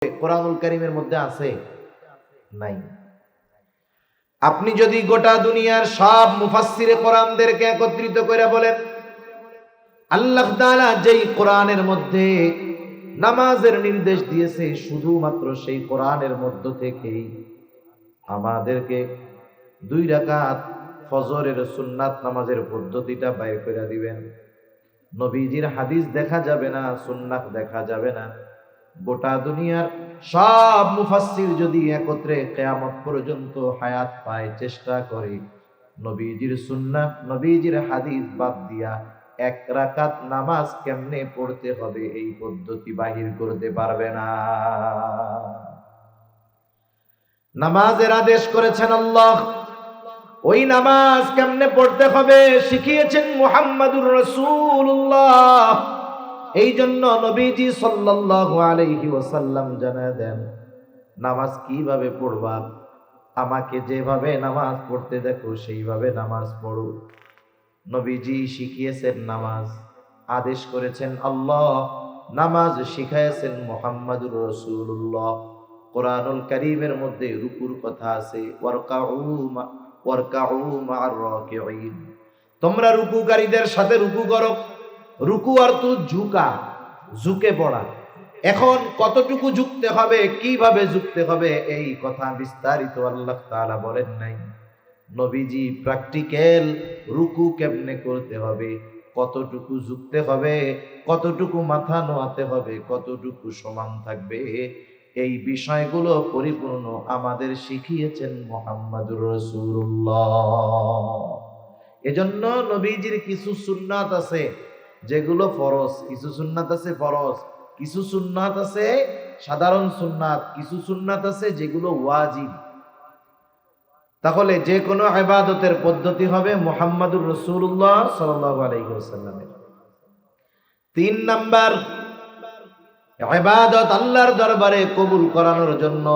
কোরআনুল কারীমের মধ্যে আছে? নাই। আপনি যদি গোটা দুনিয়ার সব মুফাসসিরে কোরআনদেরকে একত্রিত করে বলেন, আল্লাহ তাআলা যেই কোরআনের মধ্যে নামাজের নির্দেশ দিয়েছে, শুধুমাত্র সেই কোরআনের মধ্য থেকেই আমাদেরকে 2 রাকাত ফজরের সুন্নাত নামাজের পদ্ধতিটা বাইর করে দিবেন। নবীজির হাদিস দেখা যাবে না, সুন্নাত দেখা যাবে না। গোটা দুনিয়ার সব মুফাসসির যদি একত্রে কিয়ামত পর্যন্ত হায়াত পায় চেষ্টা করে, নবীজির সুন্নাত নবীজির হাদিস বাদ দিয়া 1 রাকাত নামাজ কেমনে পড়তে হবে এই পদ্ধতি বাহির করতে পারবে না। নামাজের আদেশ করেছেন আল্লাহ, ওই নামাজ কেমনে পড়তে হবে শিখিয়েছেন মুহাম্মাদুর রাসূলুল্লাহ। এই জন্য নবীজি সাল্লাল্লাহু আলাইহি ওয়াসাল্লাম জানায় দেন, নামাজ কিভাবে পড়বা, আমাকে যেভাবে নামাজ পড়তে দেখো সেইভাবে নামাজ পড়ো। নবীজি শিখিয়েছেন নামাজ, আদেশ করেছেন আল্লাহ, নামাজ শিখাইছেন মুহাম্মাদুর রাসূলুল্লাহ। কোরআনুল কারীমের মধ্যে রুকুর কথা আছে, ওয়ারকাউ মা'আর রাকিঈন, তোমরা রুকুকারীদের সাথে রুকু করো। রুকু অর্থ ঝুঁকা, ঝুঁকে পড়া। এখন কতটুকু ঝুঁকতে হবে, কিভাবে ঝুঁকতে হবে, এই কথা বিস্তারিত আল্লাহ তাআলা বলেন নাই। নবীজি প্র্যাকটিক্যাল রুকু কেমনে করতে হবে, কতটুকু ঝুঁকতে হবে, কতটুকু মাথা নোয়াতে হবে, কতটুকু সমান থাকবে, এই বিষয়গুলো পরিপূর্ণ আমাদের শিখিয়েছেন মুহাম্মাদুর রাসূলুল্লাহ। এজন্য নবীজির কিছু সুন্নাত আছে যেগুলো ফরজ, কিছু সুন্নাত আছে ফরজ, কিছু সুন্নাত আছে সাধারণ সুন্নাত, কিছু সুন্নাত আছে যেগুলো ওয়াজিব। তাহলে যে কোনো ইবাদতের পদ্ধতি হবে মুহাম্মাদুর রাসূলুল্লাহ সাল্লাল্লাহু আলাইহি ওয়াসাল্লামের। 3 নাম্বার, ইবাদত আল্লাহর দরবারে কবুল করানোর জন্য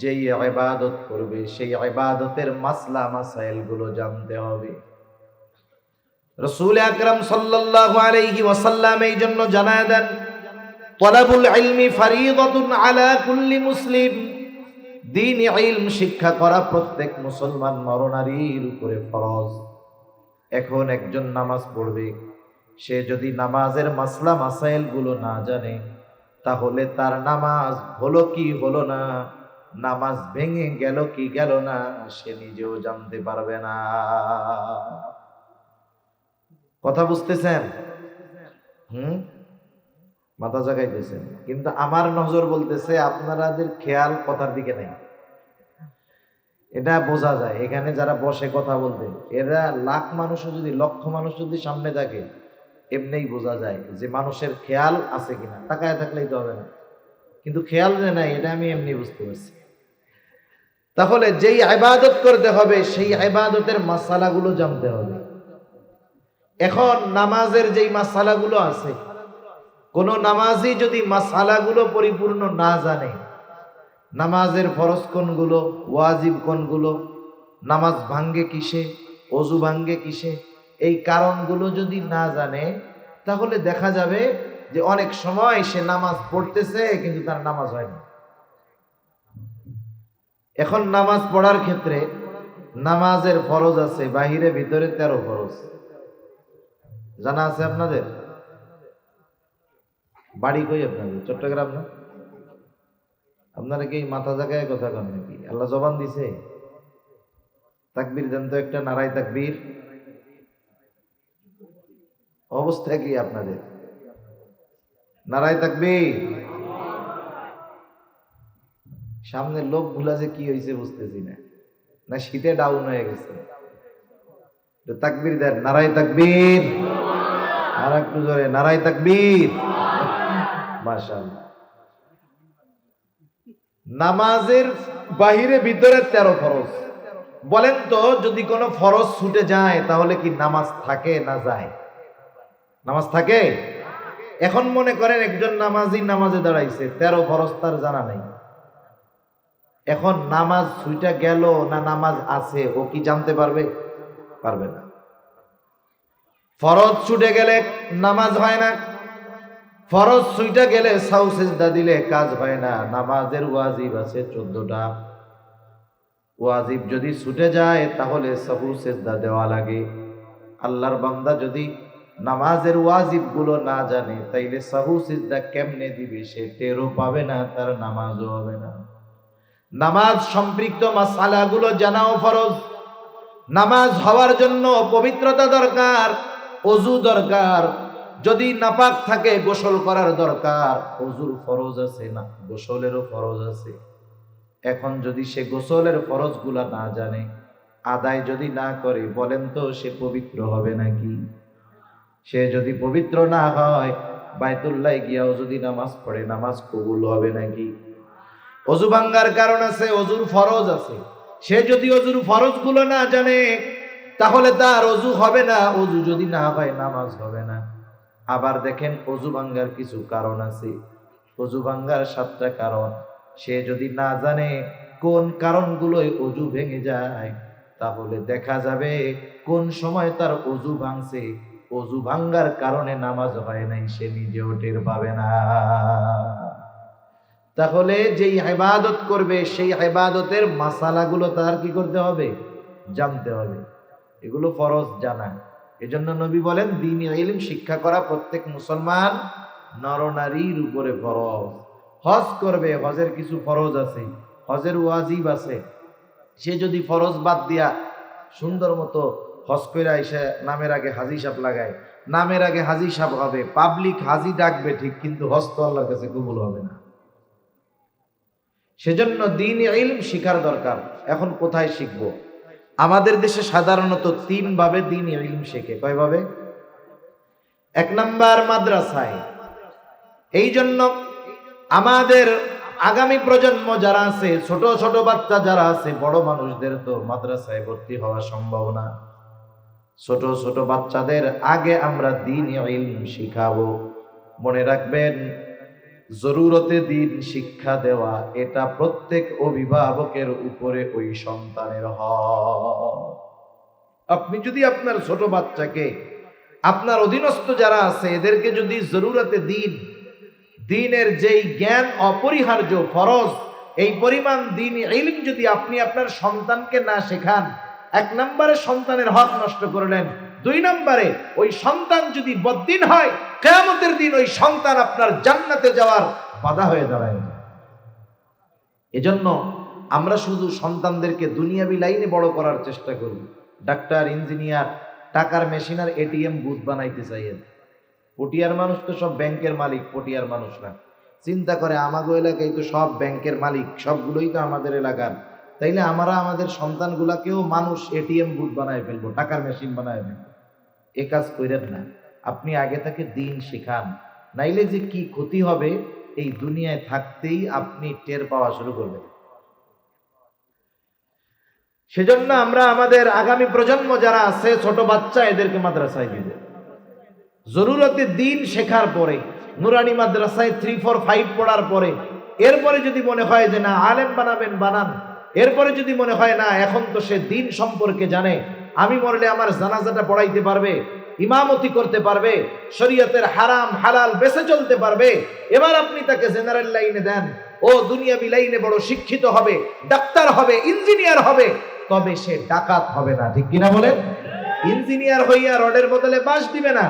যেই ইবাদত করবে সেই ইবাদতের মাসলা মাসাইল গুলো জানতে হবে। রাসূল আকরাম সাল্লাল্লাহু আলাইহি ওয়াসাল্লাম এই জন্য জানায় দেন, তালাবুল ইলমি ফরিদাতুন আলা কুল্লি মুসলিম, দ্বীন ইলম শিক্ষা করা প্রত্যেক মুসলমান নরনারীর উপরে ফরজ। এখন একজন নামাজ পড়বে, সে যদি নামাজের মাসলা মাসাইল গুলো না জানে, তাহলে তার নামাজ হলো কি হলো না, নামাজ ভেঙে গেল কি গেল না, সে নিজেও জানতে পারবে না। কথা বুঝতেছেন? মাথা জাগাইতেছেন, কিন্তু আমার নজর বলতেছে আপনাদের খেয়াল কথার দিকে নেই। এটা বোঝা যায়, এখানে যারা বসে কথা বলতে, এরা লাখ মানুষও যদি, লক্ষ মানুষ যদি সামনে থাকে, এমনিই বোঝা যায় যে মানুষের খেয়াল আছে কিনা। তাকায় থাকলেই তো হবে না, কিন্তু খেয়াল যে নাই এটা আমি এমনি বুঝতে পারছি। তাহলে যেই ইবাদত করতে হবে সেই ইবাদতের মাসালাগুলো জানতে হবে। এখন নামাজের যেই মাসালাগুলো আছে, কোন নামাজি যদি মাসালাগুলো পরিপূর্ণ না জানে, নামাজের ফরজ কোনগুলো, ওয়াজিব কোনগুলো, নামাজ ভাঙ্গে কিসে, ওযু ভাঙ্গে কিসে, এই কারণগুলো যদি না জানে, তাহলে দেখা যাবে যে অনেক সময় সে নামাজ পড়তেছে কিন্তু তার নামাজ হয় না। এখন নামাজ পড়ার ক্ষেত্রে নামাজের ফরজ আছে বাহিরে ভিতরে 13 ফরজ, জানা আছে আপনাদের? বাড়ি কই আপনাদের? চট্টগ্রাম না? আপনারা কি মাথা জায়গায় কথা কন নাকি? আল্লাহ জবান দিছে? তাকবীর দেন তো একটা, নারায়ে তাকবীর। অবস্থা কি আপনাদের? নারায়ে তাকবীর। সামনের লোকগুলা যে কি হয়েছে বুঝতেছি না, না শীতে ডাউন হয়ে গেছে? তাকবীর দেন, নারায়ে তাকবীর। আর একটু জোরে, নারায়ে তাকবীর। মাশাআল্লাহ। নামাজের বাহিরে ভিতরে 13 ফরজ। বলেন তো, যদি কোনো ফরজ ছুটে যায় তাহলে কি নামাজ থাকে না যায়? নামাজ থাকে। এখন মনে করেন একজন নামাজি নামাজে দাঁড়াইছে, 13 ফরজ তার জানা নাই। এখন নামাজ ছুটে গেল না নামাজ আছে, ও কি জানতে পারবে? পারবে না। ফরজ ছুটে গেলে নামাজ হয় না, ফরজ ছুইটা গেলে সাউ সিজদা দিলে কাজ হয় না। নামাজের ওয়াজিব আছে 14টা। ওয়াজিব যদি ছুটে যায় তাহলে সাহু সিজদা দেওয়া লাগে। আল্লাহর বান্দা যদি নামাজের ওয়াজিব গুলো না জানে তাইলে সাহু সিজদা কেমনে দিবে, সে টেরও পাবে না, তার নামাজও হবে না। নামাজ সম্পৃক্ত মাসালাগুলো জানাও ফরজ। নামাজ হওয়ার জন্য পবিত্রতা দরকার, ওযু দরকার। যদি নাপাক থাকে গোসল করার দরকার। ওযুর ফরজ আছে না, গোসলেরও ফরজ আছে। এখন যদি সে গোসলের ফরজগুলা না জানে, আদায় যদি না করে, বলেন তো সে পবিত্র হবে নাকি? সে যদি পবিত্র না হয়, বাইতুল্লাহ গিয়াও যদি নামাজ পড়ে, নামাজ কবুল হবে নাকি? ওযু ভাঙ্গার কারণ আছে, ওযুর ফরজ আছে। সে যদি ওযুর ফরজগুলো না জানে তাহলে তার ওযু হবে না। ওযু যদি না হয় নামাজ হবে না। আবার দেখেন ওযু ভাঙ্গার কিছু কারণ আছে। ওযু ভাঙ্গার 7টা কারণ। সে যদি না জানে কোন কারণগুলোয় ওযু ভেঙে যায়, তাহলে দেখা যাবে কোন সময় তার ওযু ভাঙছে, ওযু ভাঙ্গার কারণে নামাজ হয় নাই, সে নিজেও টের পাবে না। তাহলে যেই ইবাদত করবে সেই ইবাদতের মাসালাগুলো তার কি করতে হবে? জানতে হবে। এগুলো ফরজ জানা। এজন্য নবী বলেন দ্বীনি ইলম শিক্ষা করা প্রত্যেক মুসলমান নরনারীর উপরে ফরজ। হজ করবে, হজের কিছু ফরজ আছে, হজের ওয়াজিব আছে। সে যদি ফরজ বাদ দিয়া সুন্দর মতো হজ করে এসে নামের আগে হাজি সাহেব লাগায়, নামের আগে হাজি সাহেব হবে, পাবলিক হাজি ডাকবে ঠিক, কিন্তু হজ তো আল্লাহর কাছে কবুল হবে না। সেজন্য দ্বীনি ইলম শিখার দরকার। এখন কোথায় শিখবো? আমাদের দেশে সাধারণত 3 ভাবে দ্বীনি ইলম শেখে। কয় ভাবে? 1 নাম্বার মাদ্রাসায়। এই জন্য আমাদের আগামী প্রজন্ম যারা আছে, ছোট ছোট বাচ্চা যারা আছে, বড় মানুষদের তো মাদ্রাসায় ভর্তি হওয়া সম্ভব না। ছোট ছোট বাচ্চাদের আগে আমরা দ্বীনি ইলম শিখাবো। মনে রাখবেন, জরুরতে দ্বীন শিক্ষা দেওয়া এটা প্রত্যেক অভিভাবকের উপরে ওই সন্তানের হক। আপনি যদি আপনার ছোট বাচ্চাকে, আপনার অধীনস্থ যারা আছে এদেরকে যদি জরুরতে দ্বীনের যেই জ্ঞান অপরিহার্য ফরজ, এই পরিমাণ দ্বীনি ইলম যদি আপনি আপনার সন্তানকে না শেখান, 1 নম্বরে সন্তানের হক নষ্ট করলেন। 2 নম্বরে ওই সন্তান যদি বদ্দিন হয়, কিয়ামতের দিন ওই সন্তান আপনার জান্নাতে যাওয়ার বাধা হয়ে দাঁড়ায়। এজন্য আমরা শুধু সন্তানদেরকে দুনিয়াবি লাইনে বড় করার চেষ্টা করি। ডাক্তার, ইঞ্জিনিয়ার, টাকার মেশিন আর এটিএম বুথ বানাইতে চাই। পটিয়ার মানুষ তো সব ব্যাংকের মালিক, পটিয়ার মানুষরা চিন্তা করে আমাগো এলাকায় তো সব ব্যাংকের মালিক, সবগুলোই তো আমাদের এলাকার, তাইলে আমরা আমাদের সন্তানগুলাকেও মানুষ এটিএম বুথ বানায় ফেলবো, টাকার মেশিন বানায় ফেলবো। এ কাজ করেন না। আপনি আগে তাকে দ্বীন শেখান, নাইলে যে কি ক্ষতি হবে এই দুনিয়ায় থাকতেই আপনি টের পাওয়া শুরু করবেন। সেজন্য আমরা আমাদের আগামী প্রজন্ম যারা আছে, ছোট বাচ্চা, এদেরকে মাদ্রাসায় দিব। জরুরতে দ্বীন শেখার পরে, নুরানি মাদ্রাসায় 3, 4, 5 পড়ার পরে, এরপরে যদি মনে হয় যে না আলেম বানাবেন, বানান। এরপরে যদি মনে হয় না এখন তো সে দ্বীন সম্পর্কে জানে, আমি মরলে আমার জানাজাটা পড়াইতে পারবে, ইমামতি করতে পারবে, শরীয়তের হারাম হালাল বেঁচে চলতে পারবে, এবার আপনি তাকে জেনারেল লাইনে দেন। ও দুনিয়াবি লাইনে বড় শিক্ষিত হবে, ডাক্তার হবে, ইঞ্জিনিয়ার হবে, তবে সে ডাকাত হবে না। ঠিক কিনা বলেন? ইঞ্জিনিয়ার হইয়া রডের বদলে বাঁশ দিবে না,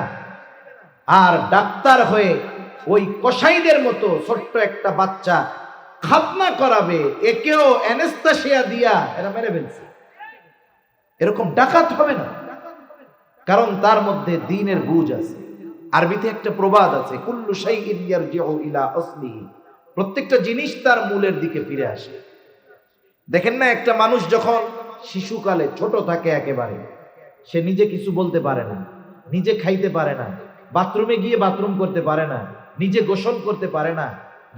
আর ডাক্তার হয়ে ওই কসাইদের মতো ছোট্ট একটা বাচ্চা খাতনা করাবে, একেও অ্যানেস্থেসিয়া দিয়া এরা মেরে ফেলছে। এরকম ডাকাত হবে না, কারণ তার মধ্যে দ্বীনের বুঝ আছে। আরবিতে একটা প্রবাদ আছে, কুল্লু শাইইন ইয়ারজিউ ইলা আসলিহি, প্রত্যেকটা জিনিস তার মূলের দিকে ফিরে আসে। দেখেন না, একটা মানুষ যখন শিশুকালে ছোট থাকে একেবারে, সে নিজে কিছু বলতে পারে না, নিজে খাইতে পারে না, বাথরুমে গিয়ে বাথরুম করতে পারে না, নিজে গোসল করতে পারে না।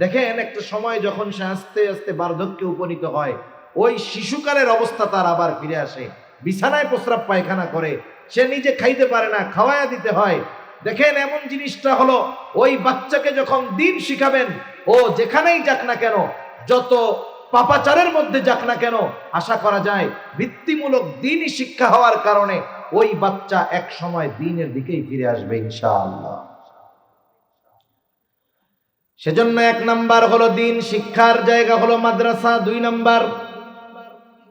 দেখেন একটা সময় যখন সে আস্তে আস্তে বার্ধক্যে উপনীত হয়, ওই শিশুকালের অবস্থা তার আবার ফিরে আসে, বিছানায় প্রস্রাব পায়খানা করে, সে নিজে খাইতে পারে না, খাওয়ায়া দিতে হয়। দেখেন এমন জিনিসটা হলো, ওই বাচ্চাকে যখন দ্বীন শিখাবেন, ও যেখানেই যাক না কেন, যত পাপাচারের মধ্যে যাক না কেন, আশা করা যায় ভিত্তিমূলক দ্বীনি শিক্ষা হওয়ার কারণে ওই বাচ্চা এক সময় দ্বীনের দিকেই ফিরে আসবে ইনশাআল্লাহ। সেজন্য 1 নাম্বার হলো দিন শিক্ষার জায়গা হলো মাদ্রাসা, 2 নাম্বার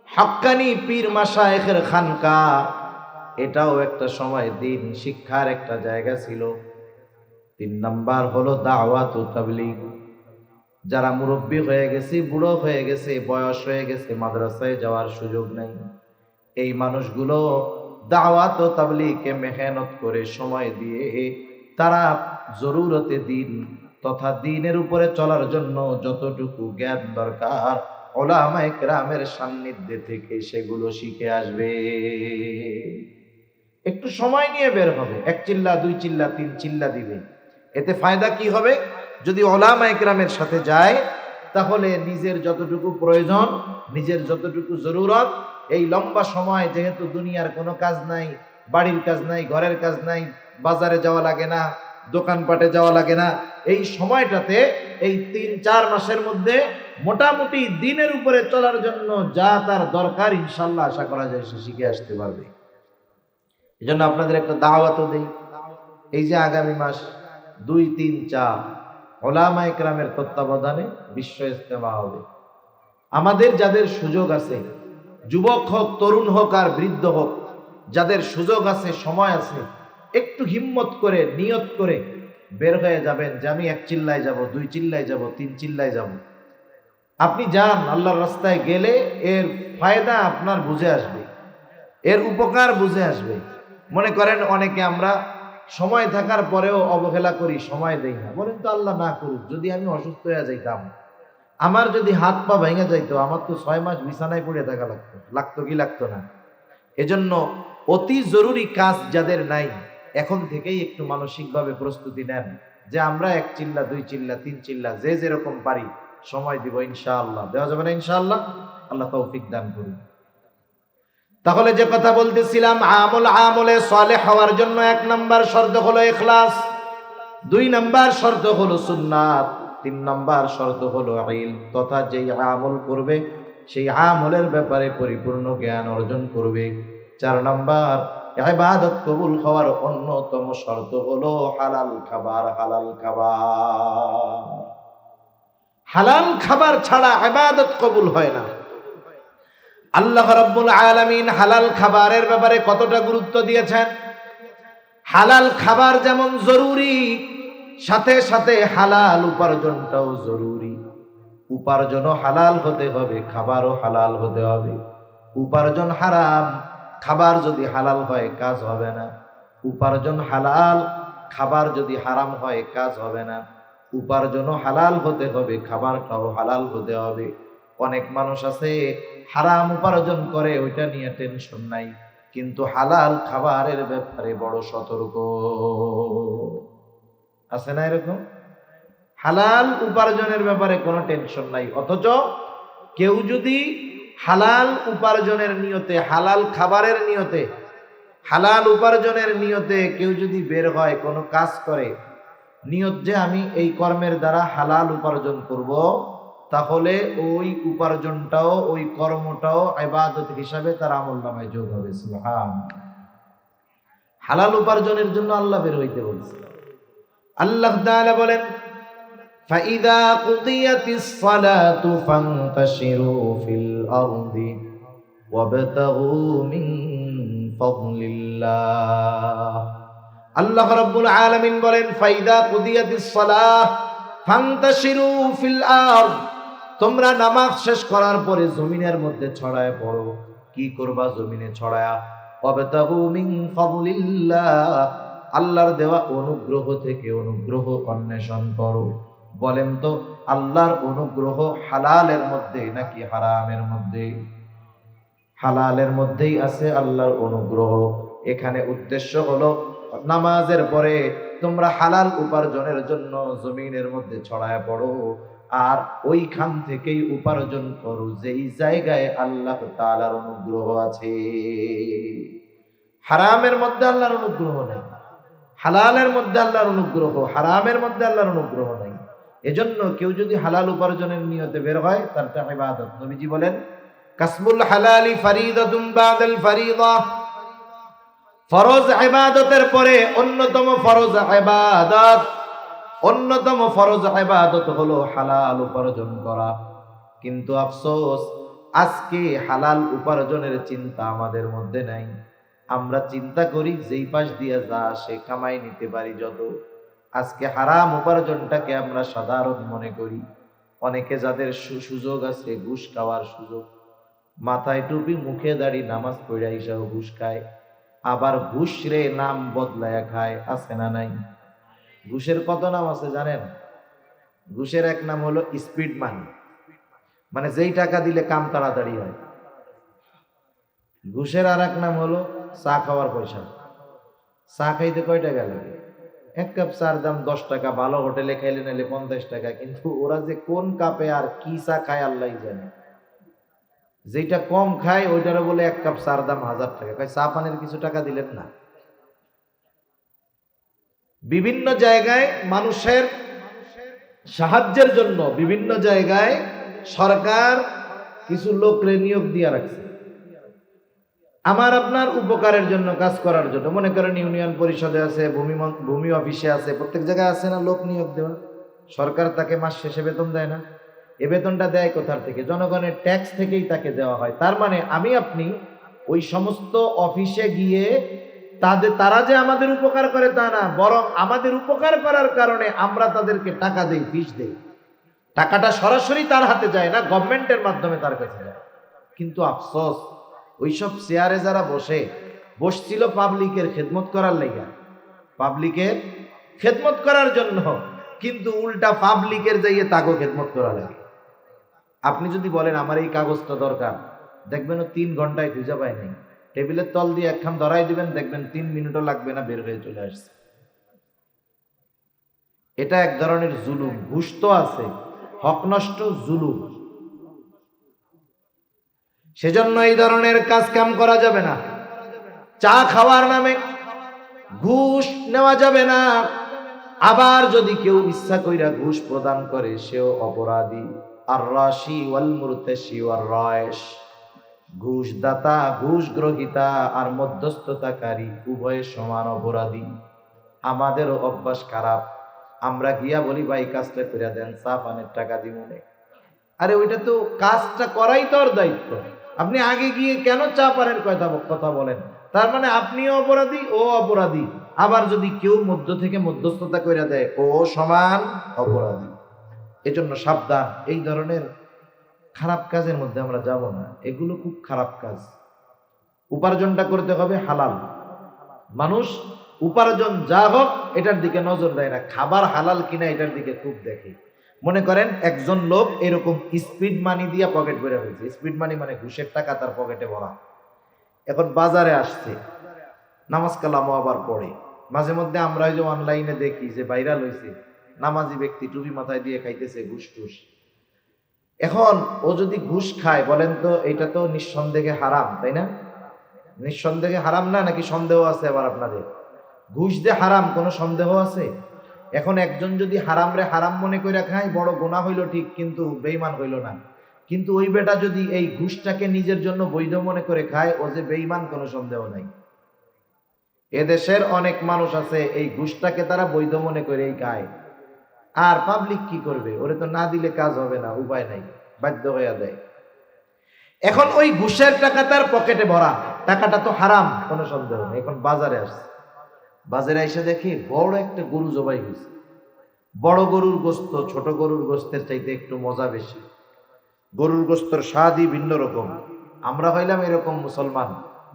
হক্কানি পীর মাশায়েখের খানকা, এটাও একটা সময় দিন শিক্ষার একটা জায়গা ছিল। 3 নাম্বার হলো দাওয়াত ও তাবলীগ। যারা মুরব্বী হয়ে গেছে, বুড়ো হয়ে গেছে, বয়স হয়ে গেছে, মাদ্রাসায় যাওয়ার সুযোগ নাই, এই মানুষগুলো দাওয়াত ও তাবলীগে মেহনত করে সময় দিয়ে তারা জরুরতে দিন তথা দিনের উপরে চলার জন্য যতটুকু জ্ঞান দরকার উলামায়ে কেরামের সান্নিধ্যে থেকে সেগুলো শিখে আসবে। একটু সময় নিয়ে বের হবে, 1 চিল্লা 2 চিল্লা 3 চিল্লা দিবে, এতে ফায়দা কি হবে? যদি উলামায়ে কেরামের সাথে যায় তাহলে নিজের যতটুকু প্রয়োজন, নিজের যতটুকু জরুরত, এই লম্বা সময় যেহেতু দুনিয়ার কোনো কাজ নাই, বাড়ির কাজ নাই, ঘরের কাজ নাই, বাজারে যাওয়া লাগে না, দোকানপাটে যাওয়া লাগে না, এই সময়টাতে এই 3-4 মাসের মধ্যে মোটামুটি দিনের উপরে চলার জন্য যা তার দরকার ইনশাআল্লাহ আশা করা যায় সে শিখে আসতে পারবে। এই জন্য আপনাদের একটা দাওয়াতও দেই, এই যে আগামী মাস 2, 3, 4 উলামায়ে কেরামের তত্ত্বাবধানে বিশ্ব ইজতেমা হবে। আমাদের যাদের সুযোগ আছে, যুবক হোক, তরুণ হোক আর বৃদ্ধ হোক, যাদের সুযোগ আছে, সময় আছে, একটু হিম্মত করে নিয়ত করে বের হয়ে যাবেন যে আমি 1 চিল্লায় যাব, 2 চিল্লায় যাব, 3 চিল্লায় যাব। আপনি যান, আল্লাহর রাস্তায় গেলে এর ফায়দা আপনার বুঝে আসবে, এর উপকার বুঝে আসবে। মনে করেন অনেকে আমরা সময় থাকার পরেও অবহেলা করি, সময় দেই না। বলেন তো আল্লাহ না করুক যদি আমি অসুস্থ হয়ে যাইতাম, আমার যদি হাত পা ভেঙে যাইতো, আমার তো 6 মাস বিছানায় পড়ে থাকা লাগতো কি লাগতো না? এজন্য অতি জরুরি কাজ যাদের নাই, এখন থেকেই একটু মানসিকভাবে প্রস্তুতি নেন যে আমরা 1 চিল্লা 2 চিল্লা 3 চিল্লা যে যেরকম পারি সময় দিব ইনশাআল্লাহ। দেওয়া যাবে না ইনশাআল্লাহ? আল্লাহ তৌফিক দান করুন। তাহলে যে কথা বলতেছিলাম, আমলে সালেহ হওয়ার জন্য 1 নাম্বার শর্ত হলো ইখলাস, 2 নাম্বার শর্ত হলো সুন্নাত, 3 নাম্বার শর্ত হলো ইলম তথা যেই আমল করবে সেই আমলের ব্যাপারে পরিপূর্ণ জ্ঞান অর্জন করবে। 4 নাম্বার ইবাদত কবুল হওয়ার অন্যতম শর্ত হলো হালাল খাবার। হালাল খাবার, হালাল খাবার ছাড়া ইবাদত কবুল হয় না। আল্লাহ রাব্বুল আলামিন হালাল খাবারের ব্যাপারে কতটা গুরুত্ব দিয়েছেন। হালাল খাবার যেমন জরুরি, সাথে সাথে হালাল উপার্জনটাও জরুরি। উপার্জনও হালাল হতে হবে, খাবারও হালাল হতে হবে। উপার্জন হারাম, খাবার যদি হালাল হয় কাজ হবে না। উপার্জন হালাল, খাবার যদি হারাম হয় কাজ হবে না। উপার্জনও হালাল হতে হবে, খাবারটাও হালাল হতে হবে। অনেক মানুষ আছে হারাম উপার্জন করে, ওইটা নিয়ে টেনশন নাই, কিন্তু হালাল খাবারের ব্যাপারে বড় সতর্ক। আছে না এরকম? হালাল উপার্জনের ব্যাপারে কোনো টেনশন নাই, অথচ কেউ যদি হালাল উপার্জনের নিয়তে, হালাল খাবারের নিয়তে, হালাল উপার্জনের নিয়তে কেউ যদি বের হয়, কোনো কাজ করে, নিয়ত যে আমি এই কর্মের দ্বারা হালাল উপার্জন করব, তাহলে ওই উপার্জনটাও, ওই কর্মটাও ইবাদত হিসাবে তার আমলনামায় যোগ হবে। সুবহানাল্লাহ। হালাল উপার্জনের জন্য আল্লাহ বের হইতে বলছে। আল্লাহ তাআলা বলেন, فَإِذَا قُضِيَتِ الصَّلَاةُ فَانتَشِرُوا فِي الْأَرْضِ وَابْتَغُوا مِن فَضْلِ اللَّهِ। আল্লাহ রাব্বুল আলামিন বলেন, فَإِذَا قُضِيَتِ الصَّلَاةُ فَانتَشِرُوا فِي الْأَرْضِ। তোমরা নামাজ শেষ করার পরে জমিনের মধ্যে ছড়ায় পড়ো। কি করবা জমিনে ছড়ায়া? وَابْتَغُوا مِن فَضْلِ اللَّهِ, আল্লাহর দেওয়া অনুগ্রহ থেকে অনুগ্রহ অন্বেষণ করো। বলেন তো আল্লাহর অনুগ্রহ হালালের মধ্যে নাকি হারামের মধ্যে? হালালের মধ্যেই আছে আল্লাহর অনুগ্রহ। এখানে উদ্দেশ্য হলো নামাজের পরে তোমরা হালাল উপার্জনের জন্য জমিনের মধ্যে ছড়ায় পড়ো, আর ওইখান থেকেই উপার্জন করো যেই জায়গায় আল্লাহ তাআলার অনুগ্রহ আছে। হারামের মধ্যে আল্লাহর অনুগ্রহ নেই, হালালের মধ্যে আল্লাহর অনুগ্রহ, হারামের মধ্যে আল্লাহর অনুগ্রহ নাই। এজন্য কেউ যদি হালাল উপার্জনের নিয়তে বের হয় তারটা ইবাদত। নবীজি বলেন, কাসবুল হালালি ফরিদাতুন বাদাল ফরিদা, ফরজ ইবাদতের পরে অন্যতম ফরজ ইবাদত অন্যতম ফরজ ইবাদত হলো হালাল উপার্জন করা। কিন্তু আফসোস, আজকে হালাল উপার্জনের চিন্তা আমাদের মধ্যে নাই। আমরা চিন্তা করি যেই পাশ দিয়ে যা সে কামাই নিতে পারি যত, আজকে হারাম উপার্জনটাকে আমরা সাধারণ মনে করি। অনেকে যাদের সুযোগ আছে ঘুষ খাওয়ার সুযোগ, মাথায় টুপি মুখে দাড়ি নামাজ পড়া হিসাবে ঘুষ খায়, আবার ঘুষ রে নাম বদলায়া খায়, আছে না নাই? ঘুষের কত নাম আছে জানেন? ঘুষের এক নাম হলো স্পিড মানি, মানে যেই টাকা দিলে কাম তাড়াতাড়ি হয়। ঘুষের আর এক নাম হলো চা খাওয়ার পয়সা। চা খাইতে কয় টাকা লাগে? এক কাপ চার দাম 10 টাকা, ভালো হোটেলে খাইলে নিলে 50 টাকা। কিন্তু ওরা যে কোন কাপে আর কি চা খায় আল্লাহ জানে। যেটা কম খায় ওইটারও বলে এক কাপ চার দাম 1000 টাকা। কয় চা পানের কিছু টাকা দিলেন না? বিভিন্ন জায়গায় মানুষের সাহায্যের জন্য বিভিন্ন জায়গায় সরকার কিছু লোকরে নিয়োগ দিয়ে রাখছে আমার আপনার উপকারের জন্য, কাজ করার জন্য। মনে করেন ইউনিয়ন পরিষদে আছে, ভূমি অফিসে আছে, প্রত্যেক জায়গায় আছে না লোক নিয়োগ দেওয়া। সরকার তাকে মাস শেষে বেতন দেয় না? এ বেতনটা দেয় কোথার থেকে? জনগণের ট্যাক্স থেকেই তাকে দেওয়া হয়। তার মানে আমি আপনি ওই সমস্ত অফিসে গিয়ে তারা যে আমাদের উপকার করে তা না, বরং আমাদের উপকার করার কারণে আমরা তাদেরকে টাকা দেই, ফিস দেই। টাকাটা সরাসরি তার হাতে যায় না, গভর্নমেন্টের মাধ্যমে তার কাছে যায়। কিন্তু আফসোস, ওইসব চেয়ারে যারা বসছিল পাবলিকের খেদমত করার লাইগা, পাবলিকের খেদমত করার জন্য, কিন্তু উল্টা পাবলিকের যাইয়ে তাকে খেদমত করা লাগে। আপনি যদি বলেন আমার এই কাগজটা দরকার, দেখবেন ও 3 ঘন্টায় খুঁজে পায় নাই। টেবিলের তল দিয়ে একখান ধরাই দিবেন, দেখবেন 3 মিনিটও লাগবে না, বের হয়ে চলে আসছে। এটা এক ধরনের জুলুম। ঘুষ তো আছে, হক নষ্ট জুলুম। সেজন্য এই ধরনের কাজ কাম করা যাবে না। চা খাওয়ার নামে ঘুষ নেওয়া যাবে না। আবার যদি কেউ ইচ্ছা কইরা ঘুষ প্রদান করে সেও অপরাধী। আর রাশি ওয়াল মুরতাশি ওয়ার রায়েশ, ঘুষ দাতা, ঘুষ গ্রহীতা আর মধ্যস্থতাকারী উভয়ে সমান অপরাধী। আমাদেরও অভ্যাস খারাপ। আমরা গিয়া বলি ভাই কাজটা করে দেন, চা পানের টাকা দিমুনে। আরে ওইটা তো কাজটা করাই তোর দায়িত্ব। আপনি আগে গিয়ে কেন চা পানের কথা বলেন? তার মানে আপনিও অপরাধী, ও অপরাধী। আবার যদি কেউ মধ্য থেকে মধ্যস্থতা করে দেয়, ও সমান অপরাধী। এজন্য সাবধান, এই ধরনের খারাপ কাজের মধ্যে আমরা যাব না। এগুলো খুব খারাপ কাজ। উপার্জনটা করতে হবে হালাল। মানুষ উপার্জন যা হোক এটার দিকে নজর দেয় না, খাবার হালাল কিনা এটার দিকে খুব দেখে। মনে করেন একজন লোক এরকম স্পিড মানি দিয়ে পকেট ভরে ফেলছে। স্পিড মানি মানে ঘুষের টাকা তার পকেটে ভরা। এখন বাজারে আসছে, নামাজ কালামও আবার পড়ে। মাঝে মধ্যে আমরা যে অনলাইনে দেখি যে ভাইরাল হয়েছে, নামাজি ব্যক্তি টুপি মাথায় দিয়ে খাইতেছে ঘুষ টুস। এখন ও যদি ঘুষ খায়, বলেন তো এটা তো নিঃসন্দেহে হারাম, তাই না? নিঃসন্দেহে হারাম না, নাকি সন্দেহ আছে আবার আপনাদের? ঘুষ যে হারাম কোনো সন্দেহ আছে? এখন একজন যদি হারাম রে হারাম মনে করে খায়, বড় গুনাহ হইল ঠিক, কিন্তু বেঈমান হইল না। কিন্তু ওই বেটা যদি এই ঘুষটাকে নিজের জন্য বৈধ মনে করে খায়, ও যে বেঈমান কোনো সন্দেহ নাই। এদেশের অনেক মানুষ আছে এই ঘুষটাকে তারা বৈধ মনে করেই খায়। আর পাবলিক কি করবে? ওরে তো না দিলে কাজ হবে না, উপায় নাই, বাধ্য হইয়া দেয়। এখন ওই ঘুষের টাকা তার পকেটে ভরা, টাকাটা তো হারাম কোনো সন্দেহ নেই। এখন বাজারে আসছে, বাজারে এসে দেখি বড় একটা গরু জবাই হয়েছে। বড় গরুর গোস্ত ছোট গরুর গোস্তের চাইতে একটু মজা বেশি। গরুর গোস্তর স্বাদই ভিন্ন রকম। আমরা হইলাম এরকম মুসলমান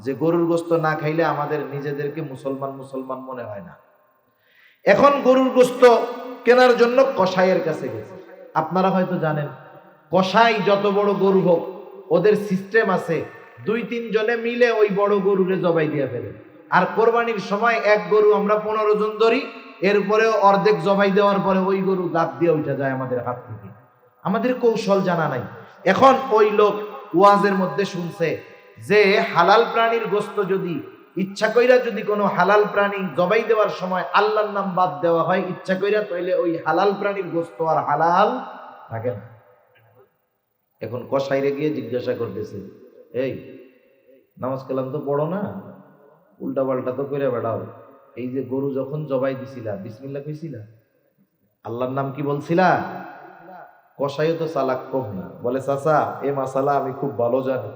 যে গরুর গোস্ত না খাইলে আমাদের নিজেদেরকে মুসলমান মুসলমান মনে হয় না। এখন গরুর গোস্ত কেনার জন্য কসাইয়ের কাছে গেছে। আপনারা হয়তো জানেন, কসাই যত বড় গরু হোক, ওদের সিস্টেম আছে, 2-3 জনে মিলে ওই বড় গরুরে জবাই দিয়ে ফেলে। আর কোরবানির সময় এক গরু আমরা 15 জন ধরি, এরপরেও অর্ধেক জবাই দেওয়ার পরে ওই গরু লাফ দিয়ে উঠে যায় আমাদের হাত থেকে। আমাদের কৌশল জানা নাই। এখন ওই লোক ওয়াজের মধ্যে শুনছে যে হালাল প্রাণীর গোস্ত যদি ইচ্ছা কইরা যদি কোনো হালাল প্রাণী জবাই দেওয়ার সময় আল্লাহর নাম বাদ দেওয়া হয় ইচ্ছা কইরা, তাইলে ওই হালাল প্রাণীর গোস্ত আর হালাল থাকে না। এখন কসাইরে গিয়ে জিজ্ঞাসা করতেছে, এই নামাজ কালাম তো পড়ো না, উল্টা পাল্টা তো করে বেড়াও, এই যে গরু যখন জবাই দিছিলা বিসমিল্লাহ কইছিলা? আল্লাহর নাম কি বলছিলা? কসাইও তো চালাক কম না, বলে চাচা এ মাসালা আমি খুব ভালো জানি,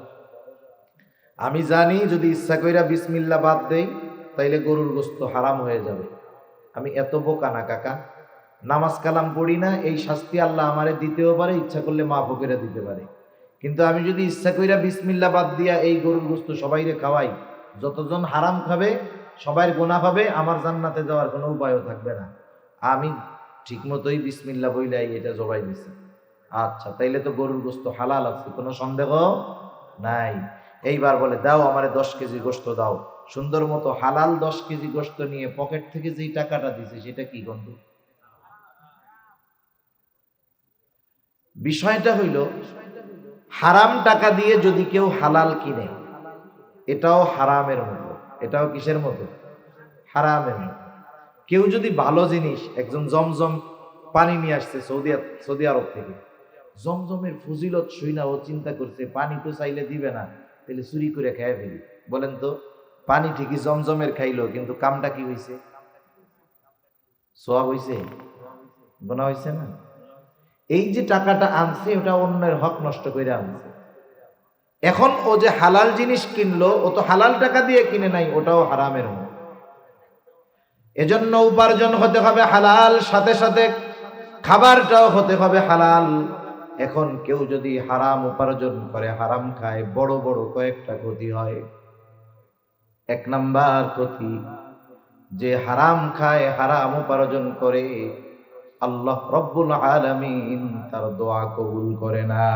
আমি জানি যদি ইচ্ছা কইরা বিসমিল্লাহ বাদ দেই তাইলে গরুর গোস্ত হারাম হয়ে যাবে। আমি এত বোকা না কাকা, নামাজ কালাম পড়ি না, এই শাস্তি আল্লাহ আমারে দিতেও পারে, ইচ্ছা করলে মাফ করে দিতে পারে। কিন্তু আমি যদি ইচ্ছা কইরা বিসমিল্লাহ বাদ দিয়া এই গরুর গোস্ত সবাইরে খাওয়াই, যতজন হারাম খাবে সবাই গোনা হবে, আমার জান্নাতে যাওয়ার কোনো উপায়ও থাকবে না। আমি ঠিক মতোই বিসমিল্লাহ বইলাই এটা জবাই দিছি। আচ্ছা, তাইলে তো গরুর গোস্ত হালাল আছে, কোনো সন্দেহ নাই। এইবার বলে দাও আমারে 10 কেজি গোস্ত দাও। সুন্দর মতো হালাল 10 কেজি গোস্ত নিয়ে পকেট থেকে যেই টাকাটা দিছে সেটা কি গন্ধ? বিষয়টা হইল হারাম টাকা দিয়ে যদি কেউ হালাল কিনে, এটাও হারামের মতো। এটাও কিসের মতো? হারামের মতো। কেউ যদি ভালো জিনিস, একজন জমজম পানি নিয়ে আসছে সৌদি আরব থেকে, জমজমের ফজিলত শুইনা ও চিন্তা করছে পানি তো চাইলে দিবে না, তাহলে চুরি করে খেয়ে ফেলি। বলেন তো, পানি ঠিকই জমজমের খাইলো, কিন্তু কামটা কি হইছে? সোয়াব হইছে? গোনা হইছে না? এই যে টাকাটা আনছে ওটা অন্যের হক নষ্ট করে আনছে। এখন ও যে হালাল জিনিস কিনলো, ও তো হালাল টাকা দিয়ে কিনে নাই, ওটাও হারামের মতো। এজন্য উপার্জন হতে হবে হালাল, সাথে সাথে খাবারটাও হতে হবে হালাল। এখন কেউ যদি হারাম উপার্জন করে, হারাম খায়, বড় বড় কয়েকটা ক্ষতি হয়। 1 নাম্বার ক্ষতি, যে হারাম খায়, হারাম উপার্জন করে, আল্লাহ রব্বুল আলামিন তার দোয়া কবুল করে না।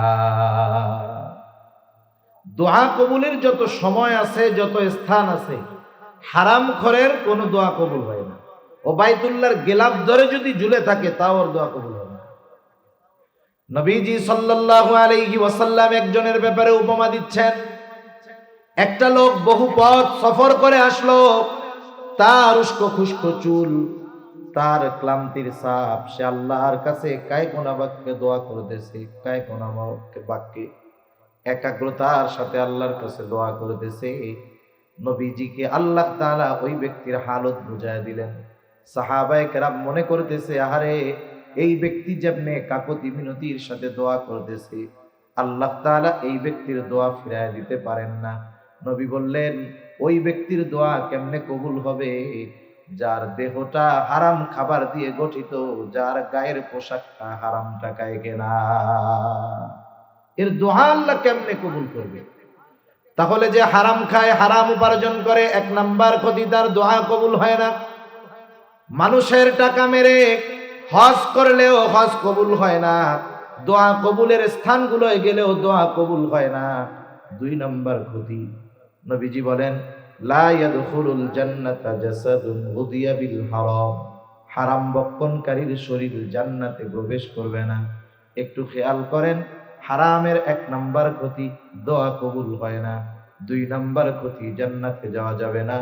দোয়া কবুলের যত সময় আছে, যত স্থান আছে, হারাম খরের কোনো দোয়া কবুল হয় না। ও বাইতুল্লাহর গেলাফ ধরে যদি ঝুলে থাকে তাও ওর দোয়া কবুল হবে না। নবীজি সাল্লাল্লাহু আলাইহি ওয়াসাল্লাম একজনের ব্যাপারে উপমা দিচ্ছেন। একটা লোক বহু পথ সফর করে আসলো, তার উস্কো খুস্কো চুল, তার ক্লান্তির ছাপ, সে আল্লাহর কাছে কায়কোনা বাক্যে দোয়া করতেছে, কায়কোনা বাক্যে একাগ্রতার সাথে আল্লাহর কাছে দোয়া করতেছে। নবীজিকে আল্লাহ তাআলা ওই ব্যক্তির হালত বুঝায় দিলেন। সাহাবায়ে কেরাম মনে করতেছে, আহারে এই ব্যক্তি যেমনে কাকুতি মিনতির সাথে দোয়া করতেছে, আল্লাহ তাআলা এই ব্যক্তির দোয়া ফিরায় দিতে পারেন না। নবী বললেন, ওই ব্যক্তির দোয়া কেমনে কবুল হবে? যার দেহটা হারাম খাবার দিয়ে গঠিত, যার গায়ের পোশাকটা হারাম টাকায় কেনা, এর দোয়া আল্লাহ কেমনে কবুল করবে? তাহলে যে হারাম খায়, হারাম উপার্জন করে, 1 নাম্বার ক্ষতি, তার দোয়া কবুল হয় না। মানুষের টাকা মেরে হজ করলেও হজ কবুল হয় না, দোয়া কবুলের স্থানগুলোয় গেলেও দোয়া কবুল হয় না। 2 নাম্বার ক্ষতি, নবীজি বলেন, লা ইয়াদখুলুল জান্নাতা জাসাদুন গুদিয়া বিল হারাম, হারাম বক্ষণকারীর শরীর জান্নাতে প্রবেশ করবে না। একটু খেয়াল করেন, হারামের 1 নাম্বার ক্ষতি, দোয়া কবুল হয় না। 2 নাম্বার ক্ষতি, জান্নাতে যাওয়া যাবে না।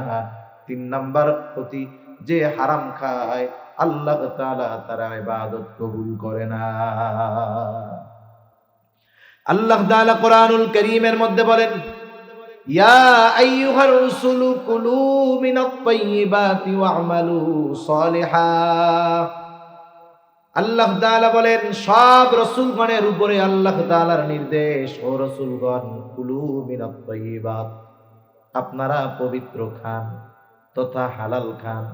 3 নাম্বার ক্ষতি, যে হারাম খায় আল্লাহ তাআলা তার ইবাদত কবুল করে না। আল্লাহ তাআলা কোরআনুল কারীমের মধ্যে বলেন, ইয়া আইয়ুহার রাসূলু কুলু মিনাত তাইয়্যিবাতি ওয়া'মালু সলিহা। আল্লাহ তাআলা বলেন, সব রাসূলগণের উপরে আল্লাহ তাআলার নির্দেশ, ও রাসূলগণ, কুলু মিনাত তাইয়্যিবাত, আপনারা পবিত্র খান তথা হালাল খান।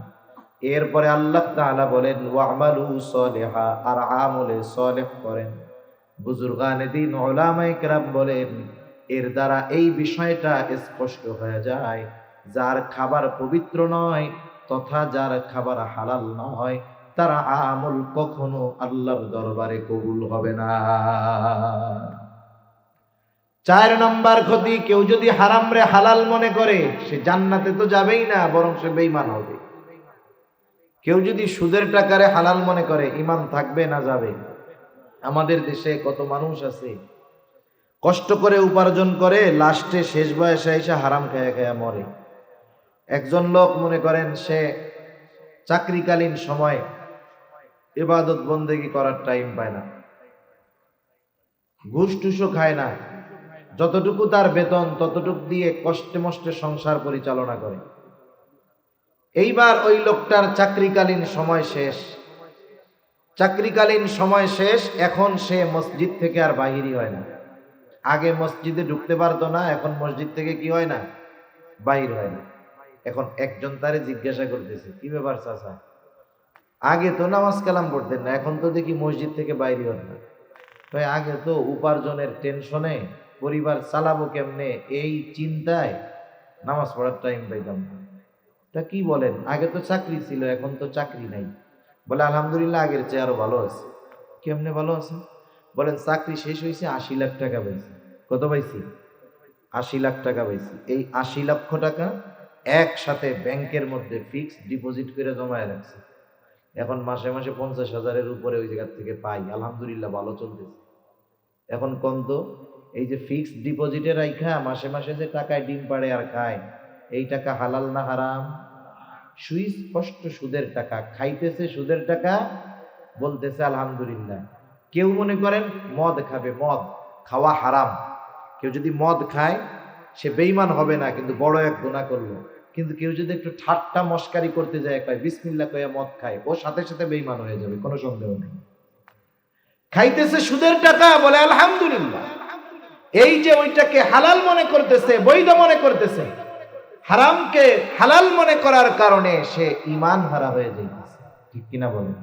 এরপরে আল্লাহ তাআলা বলেন, ওয়া'মালু সলিহা, আর আমলে সলিহ করেন। বুজুর্গানে দ্বীন উলামায়ে কেরাম বলেন, এর দ্বারা এই বিষয়টা স্পষ্ট হয়ে যায়, যার খাবার পবিত্র নয় তথা যার খাবার হালাল নয়, তার আমল কখনো আল্লাহর দরবারে কবুল হবে না। 4 নাম্বার ক্ষতি, কেউ যদি হারাম রে হালাল মনে করে, সে জান্নাতে তো যাবেই না, বরং সে বেঈমান হবে। কেউ যদি সুদের টাকারে হালাল মনে করে, ঈমান থাকবে না যাবে? আমাদের দেশে কত মানুষ আছে কষ্ট করে উপার্জন করে, লাস্টে শেষ বয়সে এসে হারাম খায়া খায়া মরে। একজন লোক মনে করেন সে চাকরিকালীন সময় ইবাদত বন্দেগী করার টাইম পায় না, ঘুষ টুসও খায় না, যতটুকু তার বেতন ততটুকু দিয়ে কষ্টে মষ্টে সংসার পরিচালনা করে। এইবার ওই লোকটার চাকরিকালীন সময় শেষ, চাকরিকালীন সময় শেষ, এখন সে মসজিদ থেকে আর বাহিরই হয় না। আগে মসজিদে ঢুকতে পারতো না, এখন মসজিদ থেকে কি হয় না, বাহির হয় না। এখন একজন তারে জিজ্ঞাসা করতেছে, কি ব্যাপার চাচা, আগে তো নামাজ কালাম পড়তেন না, এখন তো দেখি মসজিদ থেকে বাইরে হন না। তাই আগে তো উপার্জনের টেনশনে পরিবার চালাবো কেমনে এই চিন্তায় নামাজ পড়ার টাইম পাইতাম না। তা কি বলেন, আগে তো চাকরি ছিল, এখন তো চাকরি নাই। বলে আলহামদুলিল্লাহ আগের চেয়ে আরো ভালো আছে। কেমনে ভালো আছে? বলেন চাকরি শেষ হয়েছে, ৮০ লাখ টাকা পাইছি। কত পাইছি? ৮০ লাখ টাকা পাইছি। এই ৮০ লক্ষ টাকা একসাথে ব্যাংকের মধ্যে ফিক্সড ডিপোজিট করে জমায় রাখছি। এখন মাসে মাসে ৫০,০০০-এর উপরে ওই জায়গা থেকে পাই, আলহামদুলিল্লাহ ভালো চলতেছে। এখন কোন তো এই যে ফিক্সড ডিপোজিটে রাইখা মাসে মাসে যে টাকায় ডিম পাড়ে আর খায়, এই টাকা হালাল না হারাম? সুস্পষ্ট সুদের টাকা, খাইতেছে সুদের টাকা, বলতেছে আলহামদুলিল্লাহ। কেউ মনে করেন মদ খাবে, মদ খাওয়া হারাম। কেউ যদি মদ খায় সে বেঈমান হবে না, কিন্তু বড় এক গুনাহ করলো। কিন্তু কেউ যদি একটু ঠাট্টা মস্কারি করতে যায়, কয় বিসমিল্লাহ কইয়া মদ খায়, ও সাথে সাথে বেঈমান হয়ে যাবে, কোনো সন্দেহ নেই। খাইতেছে সুদের টাকা, বলে আলহামদুলিল্লাহ। এই যে ওইটাকে হালাল মনে করতেছে, বৈধ মনে করতেছে, হারামকে হালাল মনে করার কারণে সে ঈমান হারা হয়ে যাইতেছে। ঠিক কিনা বলেন?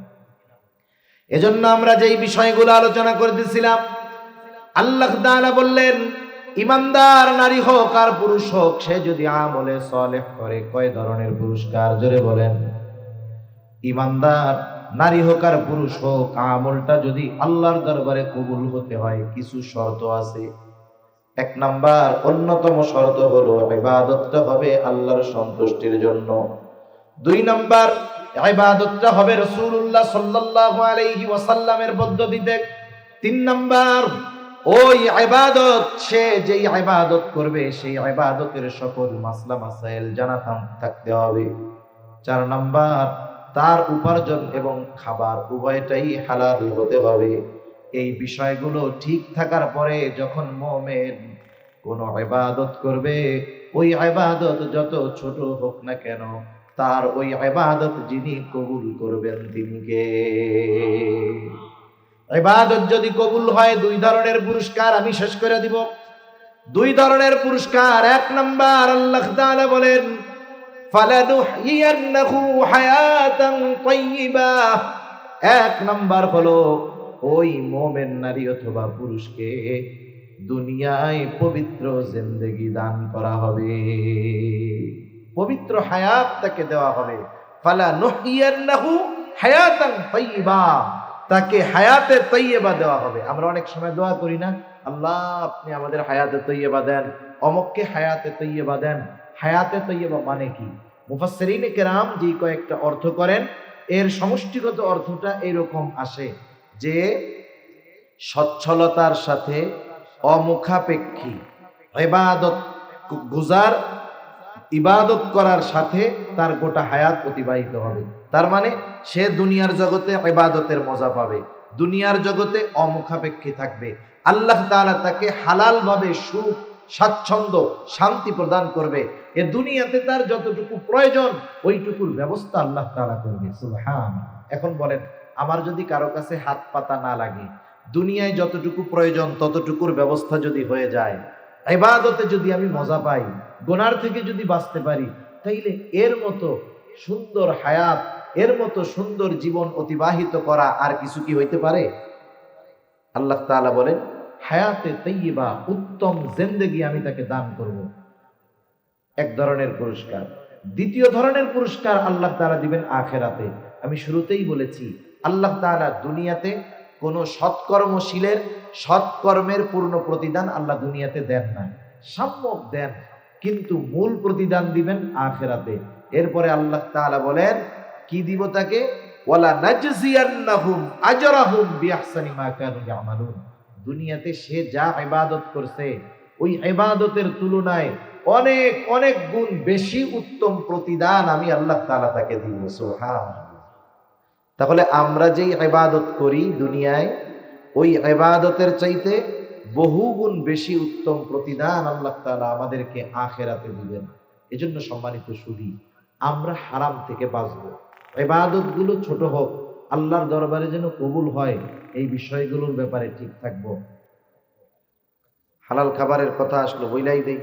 এজন্য আমরা যেই বিষয়গুলো আলোচনা করতেছিলাম, আল্লাহ তাআলা বললেন ইমানদার নারী হোক আর পুরুষ হোক, সে যদি আমলে সালেহ করে, কয় ধরনের পুরস্কার? জোরে বলেন। ইমানদার নারী হোক আর পুরুষ হোক, আমলটা যদি আল্লাহর দরবারে কবুল হতে হয় কিছু শর্ত আছে। এক নাম্বার, অন্যতম শর্ত হলো ইবাদতটা হবে আল্লাহর সন্তুষ্টির জন্য। দুই নাম্বার, ইবাদতটা হবে রাসূলুল্লাহ সাল্লাল্লাহু আলাইহি ওয়াসাল্লামের পদ্ধতিতে। তিন নাম্বার, ওই ইবাদত, সে যেই ইবাদত করবে সেই ইবাদতের সকল মাসলা মাসাইল জানা থাকতে হবে। চার নাম্বার, তার উপার্জন এবং খাবার উভয়টাই হালাল হতে হবে। এই বিষয়গুলো ঠিক থাকার পরে যখন মুমিন কোন ইবাদত করবে, ওই ইবাদত যত ছোট হোক না কেন, তার ওই ইবাদত যিনি কবুল করবেন তিনি কে? ইবাদত যদি কবুল হয়, দুই ধরনের পুরস্কার আমি শেষ করে দিব। দুই ধরনের পুরস্কার। এক নাম্বার, আল্লাহ তাআলা বলেন ফালানুহইয়ান্নাহু হায়াতান তাইয়্যিবা। এক নাম্বার হলো ওই মুমিন নারী অথবা পুরুষকে দুনিয়ায় পবিত্র জিন্দেগি দান করা হবে, পবিত্র হায়াত তাকে দেওয়া হবে। ফালানুহইয়ান্নাহু হায়াতান তাইয়্যিবা, তাকে হায়াতে তাইয়্যিবা দেওয়া হবে। আমরা অনেক সময় দোয়া করি না, আল্লাহ আপনি আমাদের হায়াতে তাইয়্যিবা দেন, অমুককে হায়াতে তাইয়্যিবা দেন। হায়াতে তাইয়্যিবা মানে কি? মুফাসসিরিনে কেরাম যে কয়েকটা অর্থ করেন, এর সমষ্টিগত অর্থটা এরকম আসে যে সচ্ছলতার সাথে অমুখাপেক্ষী ইবাদত গুজার, ইবাদত করার সাথে তার গোটা হায়াত অতিবাহিত হবে। তার মানে সে দুনিয়ার জগতে ইবাদতের মজা পাবে, দুনিয়ার জগতে অমুখাপেক্ষী থাকবে। আল্লাহ তাআলা তাকে হালাল ভাবে সুখ, স্বাচ্ছন্দ্য, শান্তি প্রদান করবে। এ দুনিয়াতে তার যতটুকু প্রয়োজন ওইটুকুর ব্যবস্থা আল্লাহ তাআলা করবে। সুবহানাল্লাহ। এখন বলেন, আমার যদি কারো কাছে হাত পাতা না লাগে, দুনিয়ায় যতটুকু প্রয়োজন ততটুকুর ব্যবস্থা যদি হয়ে যায়, ইবাদতে যদি আমি মজা পাই, গুনার থেকে যদি বাঁচতে পারি, তাইলে এর মতো সুন্দর হায়াত, এর মতো সুন্দর জীবন অতিবাহিত করা আর কিছু কি হইতে পারে? আল্লাহ তাআলা বলেন হায়াতে তাইয়্যিবা, উত্তম জিন্দেগি আমি তাকে দান করব। এক ধরনের পুরস্কার। দ্বিতীয় ধরনের পুরস্কার আল্লাহ তাআলা দিবেন আখিরাতে। আমি শুরুতেই বলেছি, আল্লাহ তাআলা দুনিয়াতে কোন সৎকর্মশীলের সৎকর্মের পূর্ণ প্রতিদান আল্লাহ দুনিয়াতে দেন না, সাম্যক দেন, কিন্তু মূল প্রতিদান দিবেন আখিরাতে। এরপরে আল্লাহ তাআলা বলেন কি দিব তাকে? ওয়ালা নাজজিয়ান্নাহুম আজরাহুম বিআহসানি মা কানু ইয়ামালুন। দুনিয়াতে সে যা ইবাদত করছে ওই ইবাদতের তুলনায় অনেক অনেক গুণ বেশি উত্তম প্রতিদান আমি আল্লাহ তাআলা তাকে দিব। সুবহানাল্লাহ। তাহলে আমরা যেই ইবাদত করি দুনিয়ায়, ওই ইবাদতের চাইতে বহু গুণ বেশি উত্তম প্রতিদান আল্লাহ তাআলা আমাদেরকে আখিরাতে দিবেন। এজন্য সম্মানিত সুধী, আমরা হারাম থেকে বাঁচবো। ইবাদতগুলো ছোট হোক, আল্লাহর দরবারে যেন কবুল হয়, এই বিষয়গুলোর ব্যাপারে ঠিক থাকবো। হালাল খাবারের কথা আসলো বইলাই দেই।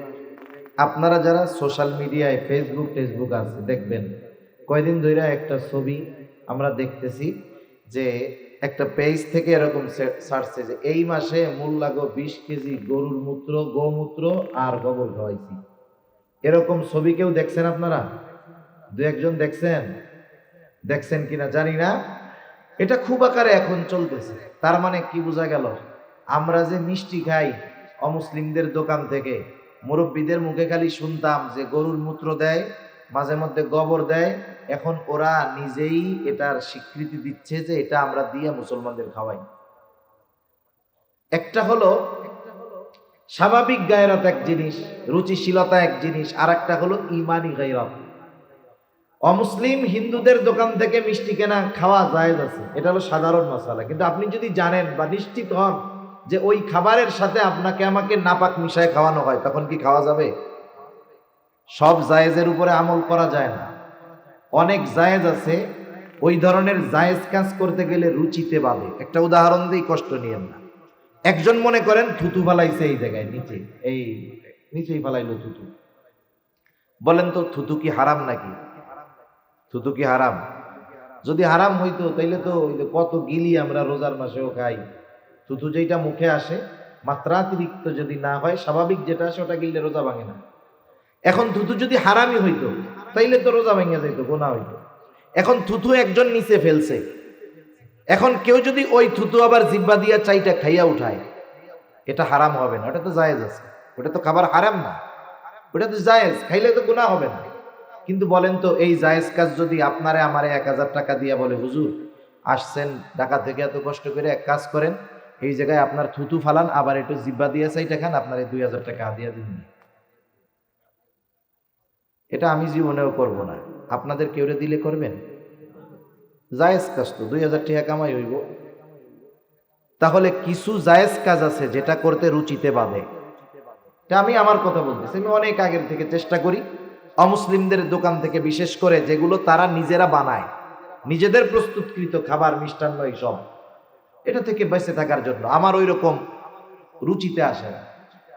আপনারা যারা সোশ্যাল মিডিয়ায় ফেসবুক আছে দেখবেন, কয়দিন ধরে একটা ছবি আমরা দেখতেছি যে একটা পেজ থেকে এরকম ছাড়ছে যে এই মাসে মূল লাগো 20 কেজি গরুর মূত্র, গোমূত্র আর গোবর খাওয়াইছি। এরকম ছবি কেউ দেখছেন আপনারা? দু একজন দেখছেন কিনা জানি না। এটা খুব আকারে এখন চলতেছে। তার মানে কি বোঝা গেল? আমরা যে মিষ্টি খাই অমুসলিমদের দোকান থেকে, মুরব্বীদের মুখে খালি শুনতাম যে গরুর মূত্র দেয়, মাঝে মধ্যে গোবর দেয়, এখন ওরা নিজেই এটার স্বীকৃতি দিচ্ছে যে এটা আমরা দিয়ে মুসলমানদের খাওয়াই। একটা হলো স্বাভাবিক গায়রত এক জিনিস, রুচিশীলতা এক জিনিস, আর একটা হলো ইমানি গায়রত। অমুসলিম হিন্দুদের দোকান থেকে মিষ্টি কেনা খাওয়া জায়েজ আছে, এটা হলো সাধারণ মাসালা। কিন্তু আপনি যদি জানেন বা নিশ্চিত হন যে ওই খাবারের সাথে আপনাকে আমাকে নাপাক মিশায় খাওয়ানো হয়, তখন কি খাওয়া যাবে? সব জায়েজের উপরে আমল করা যায় না। অনেক জায়েজ আছে, ওই ধরনের জায়েজ কাজ করতে গেলে রুচিতে বাঁধে। একটা উদাহরণ দিই, কষ্ট নিয়েন না। একজন মনে করেন থুতু ফালাইছে এই জায়গায়, নিচেই ফালাইলো থুতু। বলেন তো থুতু কি হারাম নাকি? থুতু কি হারাম? যদি হারাম হইতো তাইলে তো কত গিলি আমরা রোজার মাসেও খাই। থুতু যেটা মুখে আসে, মাত্রাতিরিক্ত যদি না হয়, স্বাভাবিক যেটা আসে ওটা গিললে রোজা ভাঙে না। এখন থুতু যদি হারামই হইতো তাইলে তো রোজা ভেঙে যাইতো, গোনা হইতো। এখন থুতু একজন নিচে ফেলছে, এখন কেউ যদি ওই থুতু আবার জিব্বা দিয়া চাইটা খাইয়া উঠায়, এটা হারাম হবে না, ওটা তো জায়েজ আছে। ওটা তো খাবার হারাম না, ওটা তো জায়েজ, খাইলে তো গুনাহ হবে না। কিন্তু বলেন তো, এই জায়েজ কাজ যদি আপনারে আমারে 1000 টাকা দিয়া বলে, হুজুর আসছেন ঢাকা থেকে এত কষ্ট করে, এক কাজ করেন এই জায়গায় আপনার থুতু ফালান, আবার একটু জিব্বা দিয়ে চাইটা খান, আপনার 2000 টাকা দিয়া দিন। এটা আমি জীবনেও করব না, আপনাদের কেউরে দিলে করবেন? জায়েজ কাজ তো, 2000 টাকা কামাই হইব। তাহলে কিছু জায়েজ কাজ আছে যেটা করতে রুচিতে বাঁধে। এটা আমি আমার কথা বলতেছি, আমি অনেক আগের থেকে চেষ্টা করি অমুসলিমদের দোকান থেকে, বিশেষ করে যেগুলো তারা নিজেরা বানায়, নিজেদের প্রস্তুতকৃত খাবার, মিষ্টান্ন, এইসব, এটা থেকে বেঁচে থাকার জন্য আমার ওই রকম রুচিতে আসে না।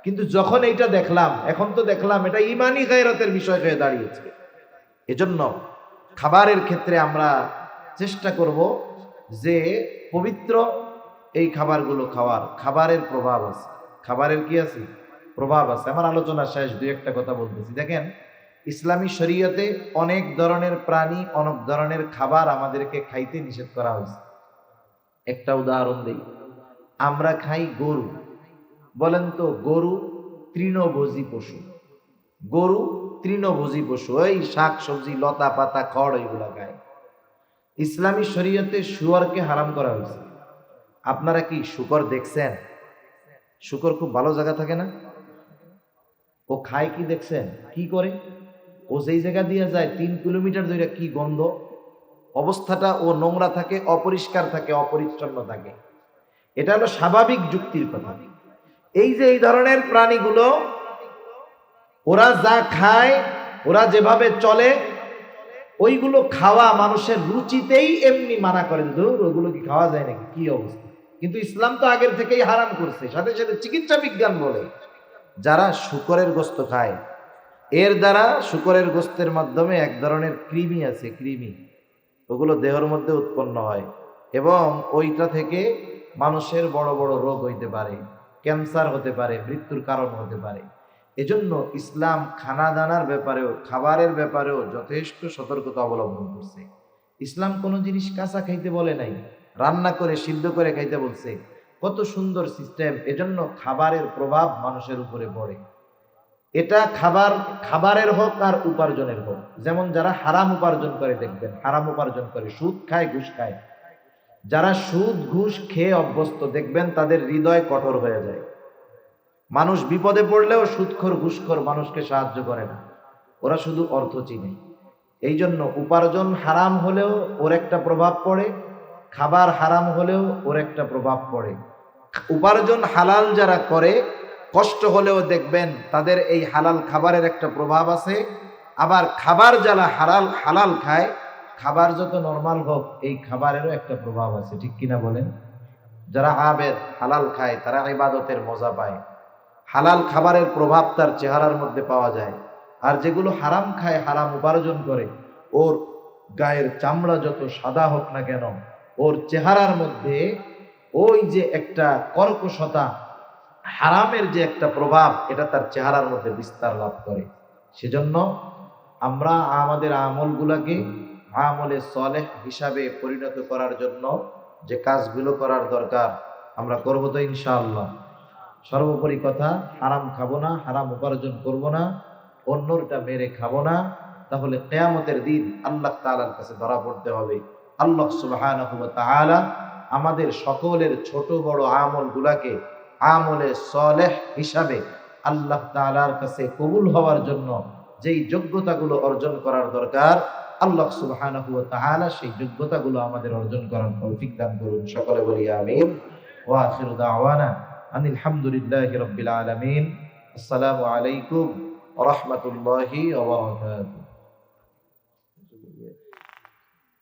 কিন্তু যখন এইটা দেখলাম, এখন তো দেখলাম এটা ইমানি গায়রতের বিষয় হয়ে দাঁড়িয়েছে। এজন্য খাবারের ক্ষেত্রে আমরা চেষ্টা করব যে পবিত্র এই খাবারগুলো খাওয়ার। খাবারের প্রভাব আছে, খাবারের কি আছে? প্রভাব আছে। আমার আলোচনা শেষ, দুই একটা কথা বলতেছি। দেখেন, ইসলামী শরীয়তে অনেক ধরনের প্রাণী, অনেক ধরনের খাবার আমাদেরকে খাইতে নিষেধ করা হয়েছে। একটা উদাহরণ দেই, আমরা খাই গরু। বলেন তো, গরু তৃণভোজী পশু। গরু তৃণভোজী পশু, ওই শাক সবজি, লতা পাতা, খড়, এইগুলা খায়। ইসলামী শরীয়তে শুয়োরকে হারাম করা হয়েছে। আপনারা কি শুকর দেখছেন? শুকর খুব ভালো জায়গা থাকে না? ও খায় কি দেখছেন? কি করে? ও যেই জায়গা দিয়ে যায় 3 কিলোমিটার ধরে কি গন্ধ, অবস্থাটা ও নোংরা থাকে, অপরিষ্কার থাকে, অপরিচ্ছন্ন থাকে। এটা হলো স্বাভাবিক যুক্তির কথা। এই যে এই ধরনের প্রাণীগুলো, ওরা যা খায়, ওরা যেভাবে চলে, ওইগুলো খাওয়া মানুষের রুচিতেই এমনি মানা করে, ধুর ওগুলো কি খাওয়া যায় নাকি, কি অবস্থা। কিন্তু ইসলাম তো আগের থেকেই হারাম করছে। সাথে সাথে চিকিৎসা বিজ্ঞান বলে, যারা শুকরের গোস্ত খায়, এর দ্বারা শুকরের গোস্তের মাধ্যমে এক ধরনের কৃমি আছে, কৃমি, ওগুলো দেহের মধ্যে উৎপন্ন হয় এবং ওইটা থেকে মানুষের বড় বড় রোগ হইতে পারে, ক্যান্সার হতে পারে, মৃত্যুর কারণ হতে পারে। এজন্য ইসলাম খানা দানার ব্যাপারেও, খাবারের ব্যাপারেও যথেষ্ট সতর্কতা অবলম্বন করছে। ইসলাম কোনো জিনিস কাঁচা খাইতে বলে নাই, রান্না করে সিদ্ধ করে খাইতে বলছে। কত সুন্দর সিস্টেম। এজন্য খাবারের প্রভাব মানুষের উপরে পড়ে। এটা খাবারের হোক আর উপার্জনের হোক। যেমন যারা হারাম উপার্জন করে, দেখবেন হারাম উপার্জন করে, সুদ খায়, ঘুষ খায়, যারা সুদ ঘুষ খেয়ে অভ্যস্ত, দেখবেন তাদের হৃদয় কঠোর হয়ে যায়। মানুষ বিপদে পড়লেও সুদখোর ঘুষখোর মানুষকে সাহায্য করে না, ওরা শুধু অর্থ চিনে। এই জন্য উপার্জন হারাম হলেও ওর একটা প্রভাব পড়ে, খাবার হারাম হলেও ওর একটা প্রভাব পড়ে। উপার্জন হালাল যারা করে, কষ্ট হলেও দেখবেন তাদের এই হালাল খাবারের একটা প্রভাব আছে। আবার খাবার যারা হালাল খায়, খাবার যত নরমাল হোক, এই খাবারেরও একটা প্রভাব আছে, ঠিক কিনা বলেন? যারা আবেদ, হালাল খায়, তারা ইবাদতের মজা পায়। হালাল খাবারের প্রভাব তার চেহারার মধ্যে পাওয়া যায়। আর যেগুলো হারাম খায়, হারাম উপার্জন করে, ওর গায়ের চামড়া যত সাদা হোক না কেন, ওর চেহারার মধ্যে ওই যে একটা কর্কশতা, হারামের যে একটা প্রভাব, এটা তার চেহারার মধ্যে বিস্তার লাভ করে। সেজন্য আমরা আমাদের আমলগুলাকে আমলে সলেহ হিসাবে পরিণত করার জন্য যে কাজগুলো করার দরকার আমরা করবো তো ইনশাআল্লাহ। সর্বোপরি কথা, হারাম খাবো না, হারাম উপার্জন করব না, অন্যরটা মেরে খাবো না, তাহলে কিয়ামতের দিন আল্লাহ তাআলার কাছে ধরা পড়তে হবে। আল্লাহ সুবহানাহু ওয়া তাআলা আমাদের সকলের ছোট বড় আমলগুলাকে আমলে সলেহ হিসাবে আল্লাহ তাআলার কাছে কবুল হওয়ার জন্য যেই যোগ্যতাগুলো অর্জন করার দরকার, আল্লাহ সুবহানাহু ওয়া তাআলা সেই যোগ্যতাগুলো আমাদের অর্জন করার তৌফিক দান করুন। সকলে বলি আমিন। ওয়া আখিরু দাওয়ানা আনিল হামদুলিল্লাহি রাব্বিল আলামিন। আসসালামু আলাইকুম ওয়া রাহমাতুল্লাহি ওয়া বারাকাতুহু।